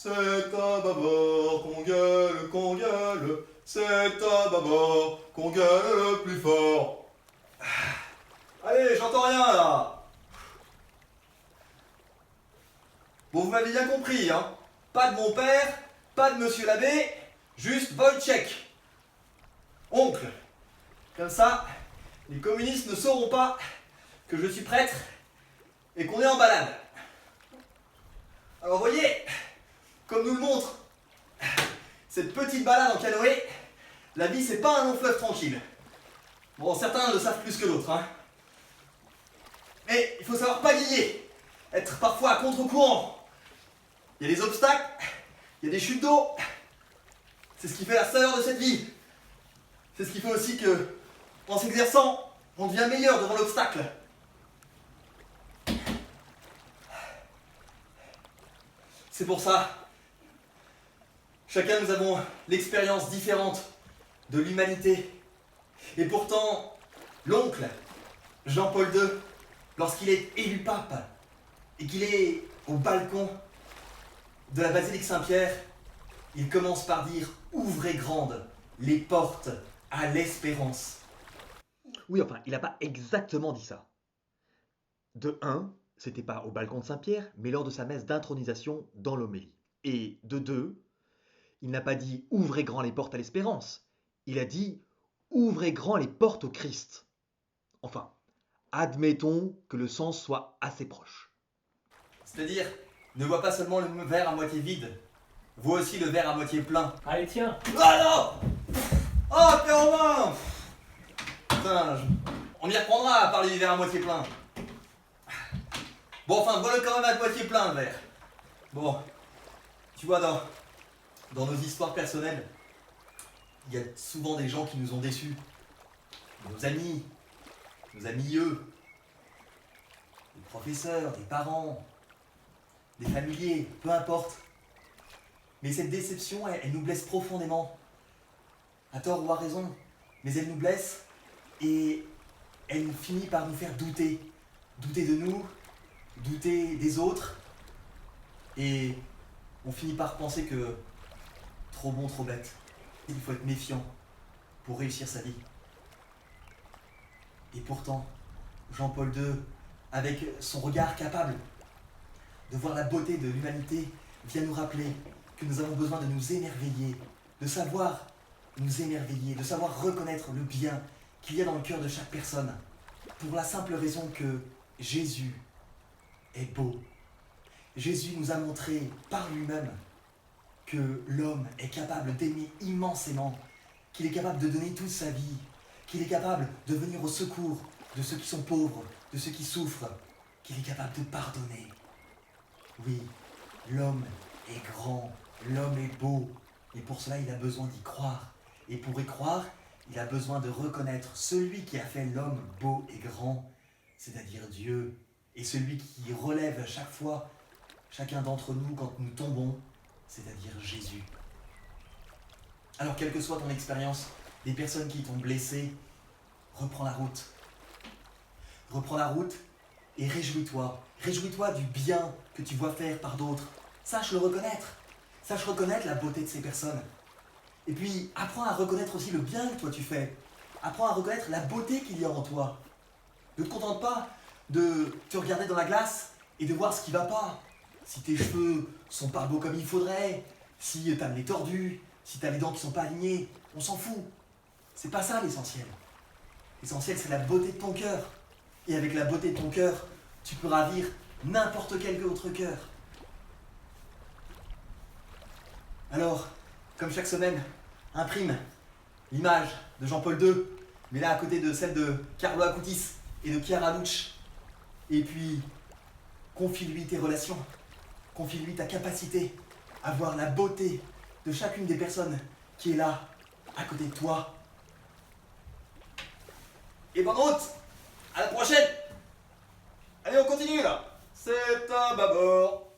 C'est à bâbord qu'on gueule, c'est à bâbord qu'on gueule le plus fort. Allez, j'entends rien là. Bon, vous m'avez bien compris, hein. Pas de mon père, pas de monsieur l'abbé, juste Wojciech. Oncle. Comme ça, les communistes ne sauront pas que je suis prêtre et qu'on est en balade. Alors voyez, comme nous le montre cette petite balade en canoë, la vie c'est pas un long fleuve tranquille. Bon, certains le savent plus que d'autres, hein. Mais il faut savoir pagayer, être parfois à contre-courant. Il y a des obstacles, il y a des chutes d'eau. C'est ce qui fait la saveur de cette vie. C'est ce qui fait aussi que, en s'exerçant, on devient meilleur devant l'obstacle. C'est pour ça, chacun nous avons l'expérience différente de l'humanité. Et pourtant, l'oncle, Jean-Paul II, lorsqu'il est élu pape et qu'il est au balcon de la basilique Saint-Pierre, il commence par dire « Ouvrez grandes les portes à l'espérance ». Oui, enfin, il n'a pas exactement dit ça. De un, c'était pas au balcon de Saint-Pierre, mais lors de sa messe d'intronisation dans l'homélie. Et de deux, il n'a pas dit ouvrez grand les portes à l'espérance. Il a dit ouvrez grand les portes au Christ. Enfin, admettons que le sens soit assez proche. C'est-à-dire, ne vois pas seulement le verre à moitié vide, vois aussi le verre à moitié plein. Allez, tiens. Ah non! Oh, Père Romain! Putain, on y reprendra à parler du verre à moitié plein. Bon, enfin, vois-le quand même à moitié plein, le verre. Bon, tu vois, dans nos histoires personnelles, il y a souvent des gens qui nous ont déçus. Nos amis eux, des professeurs, des parents, des familiers, peu importe. Mais cette déception, elle nous blesse profondément. À tort ou à raison, mais elle nous blesse et elle finit par nous faire douter. Douter de nous, douter des autres. Et on finit par penser que trop bon, trop bête. Il faut être méfiant pour réussir sa vie. Et pourtant, Jean-Paul II, avec son regard capable de voir la beauté de l'humanité, vient nous rappeler que nous avons besoin de nous émerveiller, de savoir nous émerveiller, de savoir reconnaître le bien qu'il y a dans le cœur de chaque personne, pour la simple raison que Jésus est beau. Jésus nous a montré par lui-même que l'homme est capable d'aimer immensément, qu'il est capable de donner toute sa vie, qu'il est capable de venir au secours de ceux qui sont pauvres, de ceux qui souffrent, qu'il est capable de pardonner. Oui, l'homme est grand, l'homme est beau, et pour cela il a besoin d'y croire. Et pour y croire, il a besoin de reconnaître celui qui a fait l'homme beau et grand, c'est-à-dire Dieu, et celui qui relève à chaque fois chacun d'entre nous quand nous tombons, c'est-à-dire Jésus. Alors, quelle que soit ton expérience, des personnes qui t'ont blessé, reprends la route. Reprends la route et réjouis-toi. Réjouis-toi du bien que tu vois faire par d'autres. Sache le reconnaître. Sache reconnaître la beauté de ces personnes. Et puis, apprends à reconnaître aussi le bien que toi tu fais. Apprends à reconnaître la beauté qu'il y a en toi. Ne te contente pas de te regarder dans la glace et de voir ce qui ne va pas. Si tes cheveux sont pas beaux comme il faudrait, si tu as le nez tordu, si tu as les dents qui sont pas alignées, on s'en fout. C'est pas ça l'essentiel. L'essentiel, c'est la beauté de ton cœur. Et avec la beauté de ton cœur, tu peux ravir n'importe quel autre cœur. Alors, comme chaque semaine, imprime l'image de Jean-Paul II, mais là à côté de celle de Carlo Acutis et de Chiara Luce. Et puis, confie-lui tes relations. Confie-lui ta capacité à voir la beauté de chacune des personnes qui est là, à côté de toi. Et bonne route! À la prochaine! Allez, on continue là! C'est à bâbord!